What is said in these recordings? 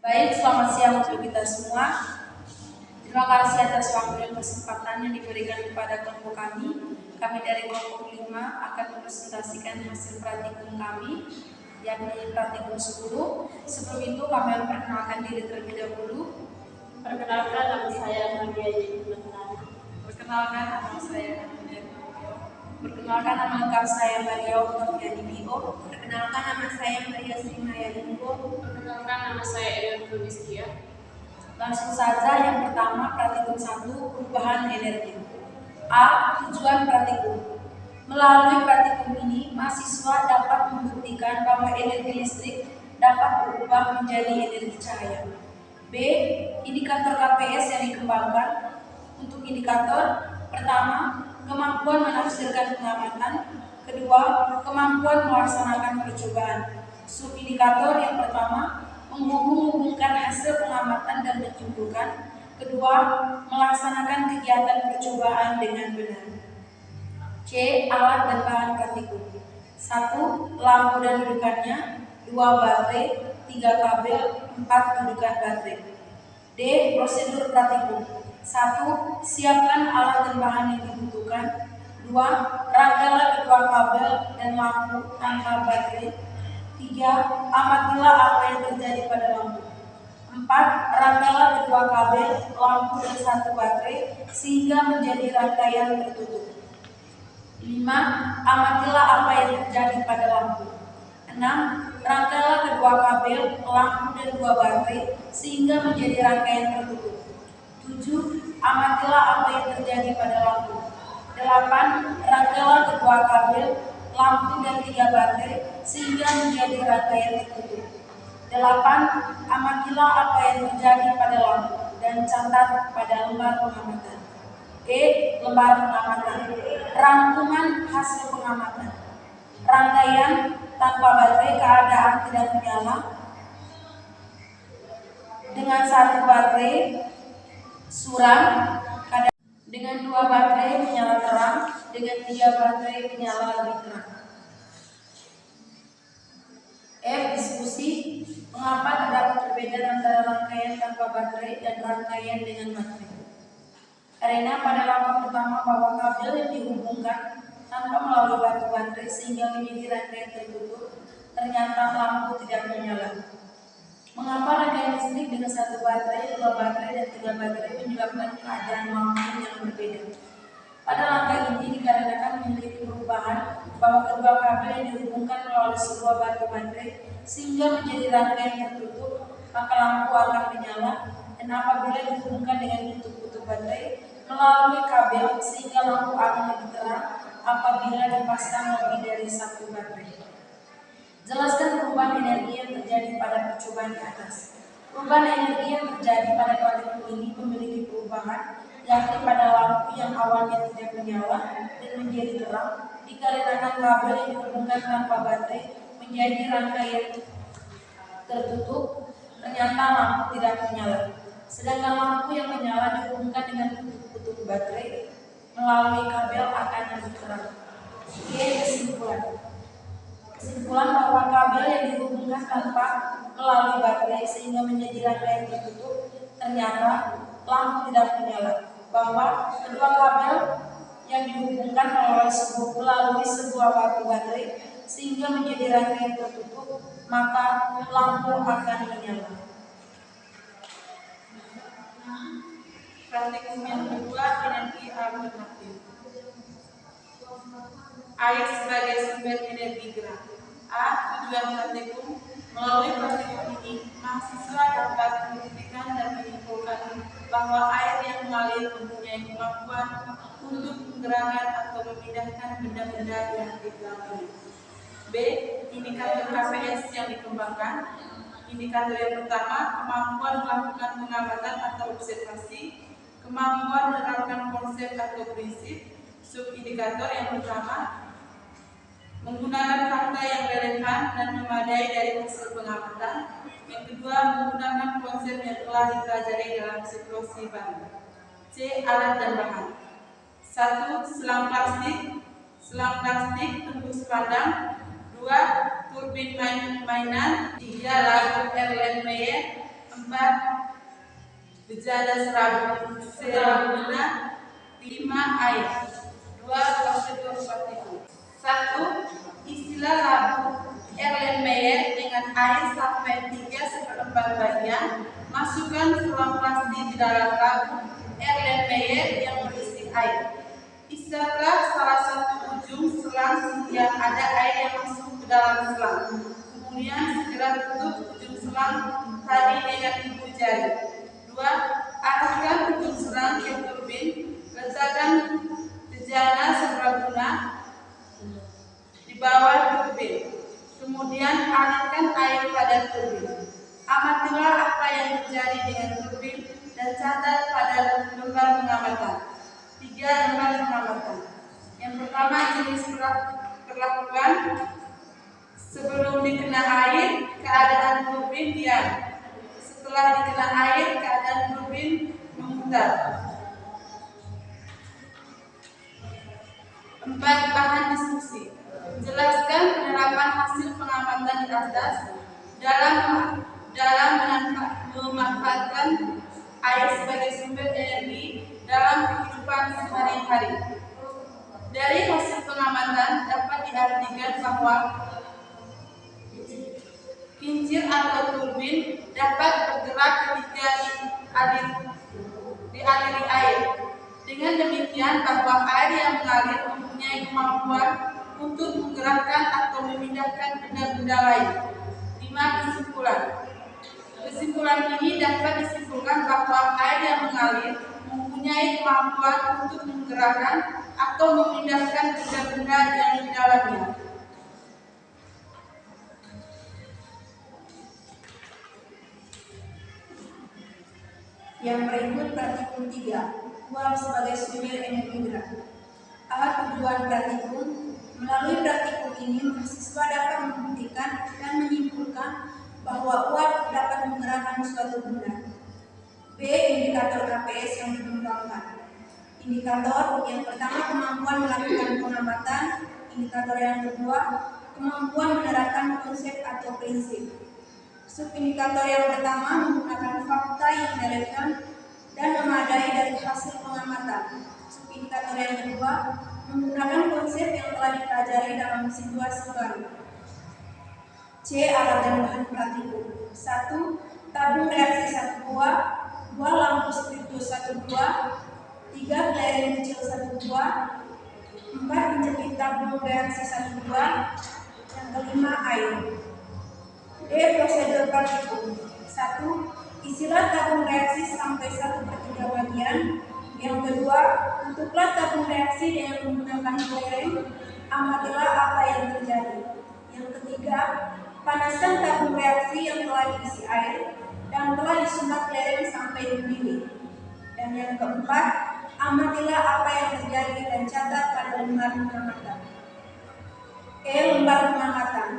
Baik, selamat siang untuk kita semua. Terima kasih atas waktu dan kesempatan yang diberikan kepada kelompok kami. Kami dari kelompok 5 akan mempresentasikan hasil praktikum kami, yakni praktikum 10. Sebelum itu kami akan perkenalkan diri terlebih dahulu. Perkenalkan, nama saya Nadia Yudhiyah. Perkenalkan, nama saya Nadia. Perkenalkan, nama lengkap saya Maria Oktaviani Bio. Perkenalkan, nama saya Maria Srimaya Linggo. Perkenalkan, nama saya Erion Kulistia. Langsung saja, yang pertama praktikum 1, perubahan energi. A. Tujuan praktikum. Melalui praktikum ini, mahasiswa dapat membuktikan bahwa energi listrik dapat berubah menjadi energi cahaya. B. Indikator KPS yang dikembangkan. Untuk indikator, pertama, kemampuan menafsirkan pengamatan. Kedua, kemampuan melaksanakan percobaan. Subindikator yang pertama, menghubung-hubungkan hasil pengamatan dan menyimpulkan. Kedua, melaksanakan kegiatan percobaan dengan benar. C. Alat dan bahan praktikum. 1. Lampu dan dudukannya. 2. Baterai. 3. Kabel. 4. Dudukan baterai. D. Prosedur praktikum. 1. Siapkan alat dan bahan yang dibutuhkan. 2. Rangkailah kedua kabel dan lampu tanpa baterai. 3. Amatilah apa yang terjadi pada lampu. 4. Rangkailah kedua kabel, lampu dan 1 baterai sehingga menjadi rangkaian tertutup. 5. Amatilah apa yang terjadi pada lampu. 6. Rangkailah kedua kabel, lampu dan 2 baterai sehingga menjadi rangkaian tertutup. 7. Amatilah apa yang terjadi pada lampu. 8. Rangkailah kedua kabel, lampu dan 3 baterai sehingga menjadi rangkaian tertutup. 8. Amatilah apa yang terjadi pada lampu dan catat pada lembar pengamatan. E. Lembar pengamatan. Rangkuman hasil pengamatan. Rangkaian tanpa baterai keadaan tidak menyala. Dengan 1 baterai suram. Dengan 2 baterai menyala terang. Dengan 3 baterai menyala lebih terang. F. Diskusi. Mengapa terdapat perbedaan antara rangkaian tanpa baterai dan rangkaian dengan baterai? Karena pada langkah pertama bahwa kabel yang dihubungkan tanpa melalui batu baterai sehingga menjadi rangkaian tertutup, ternyata lampu tidak menyala. Mengapa rangkaian listrik dengan 1 baterai, 2 baterai, dan 3 baterai menyebabkan keadaan lampu yang berbeda? Pada langkah ini dikarenakan memiliki perubahan bahwa kedua kabel yang dihubungkan melalui sebuah batu baterai sehingga menjadi rangkaian tertutup, maka lampu akan menyala, dan apabila dihubungkan dengan kutub-kutub baterai melalui kabel sehingga lampu akan lebih terang apabila dipasang lebih dari 1 baterai. Jelaskan perubahan energi yang terjadi pada percobaan di atas. Perubahan energi yang terjadi pada praktikum ini memiliki perubahan, yakni pada lampu yang awalnya tidak menyala dan menjadi terang dikarenakan kabel yang dihubungkan tanpa baterai menjadi rangkaian tertutup, ternyata lampu tidak menyala. Sedangkan lampu yang menyala dihubungkan dengan kutub-kutub baterai melalui kabel akan lebih terang. Kesimpulan bahwa kabel yang dihubungkan tanpa melalui baterai sehingga menjadi rangkaian tertutup, ternyata lampu tidak menyala. Bahwa kedua kabel yang dihubungkan melalui sebuah batu baterai sehingga menjadi rangkaian tertutup, maka lampu akan menyala. Praktikum yang kedua, energi alternatif. Air sebagai sumber energi gerak. A. Tujuan praktikum. Melalui praktikum ini, mahasiswa dapat membuktikan dan menyimpulkan bahwa air yang mengalir mempunyai kemampuan untuk menggerakkan atau memindahkan benda-benda yang di dalamnya. B. Indikator KPS yang dikembangkan. Indikator yang pertama, kemampuan melakukan pengamatan atau observasi, kemampuan menerapkan konsep atau prinsip. Subindikator yang pertama, menggunakan fakta yang relevan dan memadai dari hasil pengamatan. Yang kedua, menggunakan konsep yang telah dipelajari dalam situasi baru. C. Alat dan bahan. 1. Selang plastik tembus pandang. 2. Turbin mainan. 3. Lampu Erlenmeyer. 4. 4. Bejana serabuna. 5. Air. 2. Prosedur partikel. 1. Isilah labu Erlenmeyer dengan air sampai 3/4 bagian. Masukkan selang plastik di dalam labu Erlenmeyer yang berisi air. Isaplah salah satu ujung selang sehingga ada air yang masuk ke dalam selang. Kemudian segera tutup ujung selang tadi dengan ibu jari. 2. Arahkan ujung selang ke turbin. Letakkan bejana serbaguna di bawah turbin. Kemudian alirkan air pada turbin. Amatilah apa yang terjadi dengan turbin dan catat pada lembar pengamatan. 3 lembar pengamatan. Yang pertama, jenis perlakuan sebelum dikena air, keadaan turbin diam. Setelah dikena air, keadaan turbin memutar. 4. Bahan diskusi. Jelaskan penerapan hasil pengamatan di atas dalam memanfaatkan air sebagai sumber energi dalam kehidupan sehari-hari. Dari hasil pengamatan dapat diartikan bahwa kincir atau turbin dapat bergerak ketika dialiri air. Dengan demikian bahwa air yang mengalir mempunyai kemampuan untuk menggerakkan atau memindahkan benda-benda lain. 5. Kesimpulan. Kesimpulan ini dapat disimpulkan bahwa air yang mengalir mempunyai kemampuan untuk menggerakkan atau memindahkan benda-benda yang di dalamnya. Yang berikut praktikum 3. Uap sebagai sumber energi gerak. Tujuan praktikum. Melalui praktikum ini, mahasiswa dapat membuktikan dan menyimpulkan bahwa uap dapat menggerakkan suatu benda. B. Indikator KPS yang dikembangkan. Indikator yang pertama, kemampuan melakukan pengamatan. Indikator yang kedua, kemampuan menerapkan konsep atau prinsip. Subindikator yang pertama menggunakan fakta yang relevan dan memadai dari hasil pengamatan. Subindikator yang kedua menggunakan konsep yang telah dipelajari dalam situasi baru. C. Alat dan bahan praktikum. 1. Tabung reaksi 1 buah. 2. Lampu spiritus 1 buah. 3. Kelereng kecil 1 buah. 4. Penjepit tabung reaksi 1 buah. Yang kelima, air. D. Prosedur praktikum. 1. Isilah tabung reaksi sampai 1/3 bagian. Yang kedua, tutuplah tabung reaksi dengan menggunakan kelereng. Amatilah apa yang terjadi. Yang ketiga, panaskan tabung reaksi yang telah diisi air dan telah disumbat kelereng sampai mendidih. Dan yang keempat, amatilah apa yang terjadi dan catat pada lembar pengamatan. Lembar pengamatan.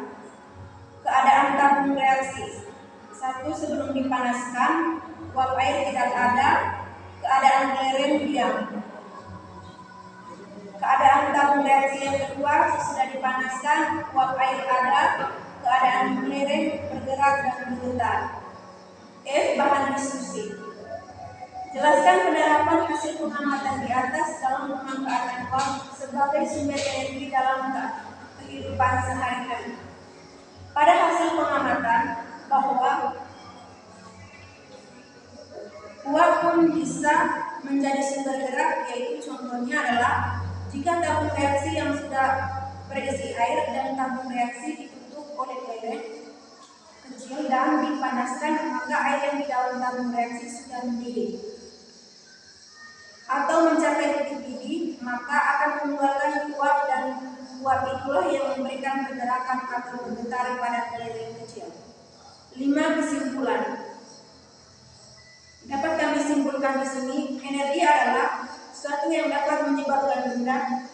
Keadaan tabung reaksi. 1. Sebelum dipanaskan, uap air tidak ada. Keadaan kelereng diam. Keadaan tabung reaksi yang kedua, sesudah dipanaskan, uap air ada. Keadaan kelereng bergerak dan bergetar. F. Bahan diskusi. Jelaskan penerapan hasil pengamatan di atas dalam pemanfaatan uap sebagai sumber energi dalam kehidupan sehari-hari. Pada hasil pengamatan bahwa uap pun bisa menjadi sumber gerak, yaitu contohnya adalah jika tabung reaksi yang sudah berisi air dan tabung reaksi ditutup oleh kelereng kecil dan dipanaskan, maka air yang di dalam tabung reaksi sudah mendidih atau mencapai titik didih, maka akan mengeluarkan uap, dan uap itulah yang memberikan pergerakan atau bergetar pada kelereng kecil. 5. Kesimpulan. Dapat kami simpulkan di sini, energi adalah sesuatu yang dapat menyebabkan benda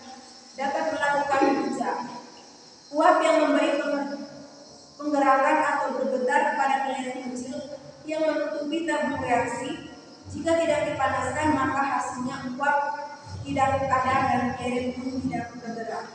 dapat melakukan kerja. Uap yang memberi penggerakan atau bergetar pada kelereng kecil yang menutupi tabung reaksi. Jika tidak dipanaskan, maka hasilnya uap tidak ada dan kelereng pun tidak bergerak.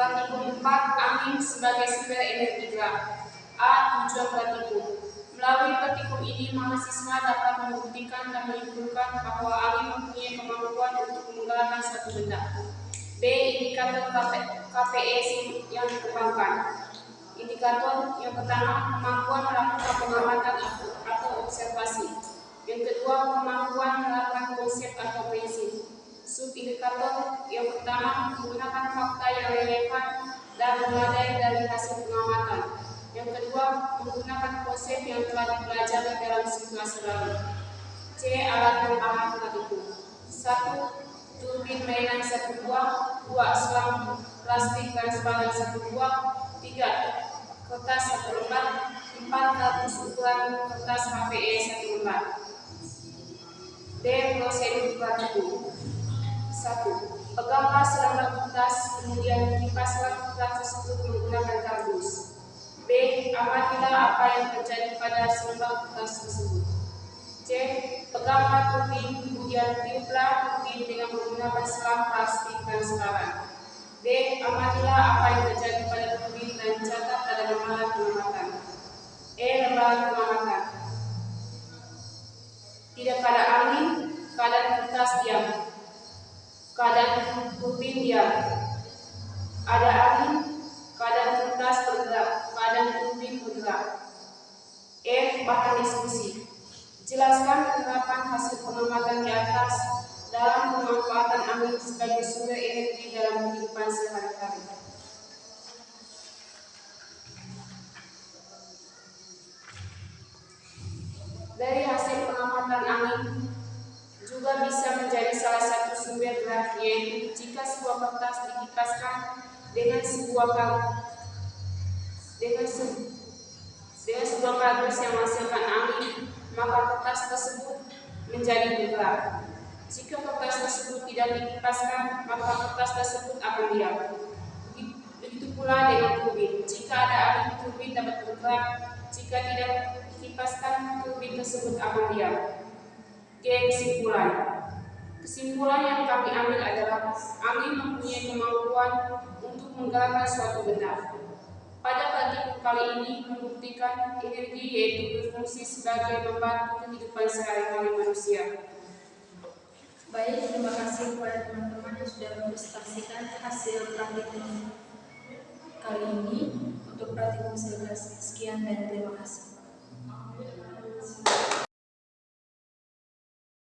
Praktikum 4, angin sebagai sumber energi gerak. A. Tujuan praktikum. Melalui praktikum ini, mahasiswa dapat membuktikan dan menyimpulkan bahwa angin mempunyai kemampuan untuk menggerakkan suatu benda. B. Indikator KPE yang dikembangkan. Indikator yang pertama, kemampuan melakukan pengamatan atau observasi. Yang kedua, kemampuan menerapkan konsep atau prinsip. Subindikator yang pertama, menggunakan fakta yang relevan dan memadai dari hasil pengamatan. Yang kedua, menggunakan konsep yang telah dipelajari dalam simulasi lalu. C. Alat tambahan praktikum. 1. Turbin mainan 1 buah. 2. Selang plastik transparan 1 buah. 3. Kertas 1 lembar. 4. Kardus ukuran kertas HPE 1 lembar. D. Prosedur praktikum. 1. Peganglah selembar kertas, kemudian kipaslah kertas tersebut menggunakan kardus. B. Amatilah apa yang terjadi pada selembar kertas tersebut. C. Peganglah turbin, kemudian tiuplah turbin dengan menggunakan selang plastik transparan. D. Amatilah apa yang terjadi pada turbin dan catat pada lembaran pengamatan. E. Lembaran pengamatan. Tidak pada angin, keadaan kertas diam. Keadaan turbin diam. Ada angin, keadaan kertas bergerak, keadaan turbin bergerak. F. Bahan diskusi. Jelaskan penerapan hasil pengamatan di atas dalam pemanfaatan angin sebagai sumber energi dalam kehidupan sehari-hari. Dari hasil pengamatan angin juga bisa menjadi salah satu sumber gerak, yaitu jika sebuah kertas dikipaskan dengan sebuah kardus yang menghasilkan angin, maka kertas tersebut menjadi bergerak. Jika kertas tersebut tidak dikipaskan, maka kertas tersebut akan diam. Begitu pula dengan turbin. Jika ada angin, turbin dapat bergerak. Jika tidak dikipaskan, turbin tersebut akan diam. G. Kesimpulan. Kesimpulan yang kami ambil adalah angin mempunyai kemampuan untuk menggerakkan suatu benda. Pada praktikum kali ini membuktikan energi yaitu berfungsi sebagai membantu kehidupan sehari-hari manusia. Baik, terima kasih kepada teman-teman yang sudah mempresentasikan hasil praktikum kali ini. Untuk praktikum 11, sekian dan terima kasih.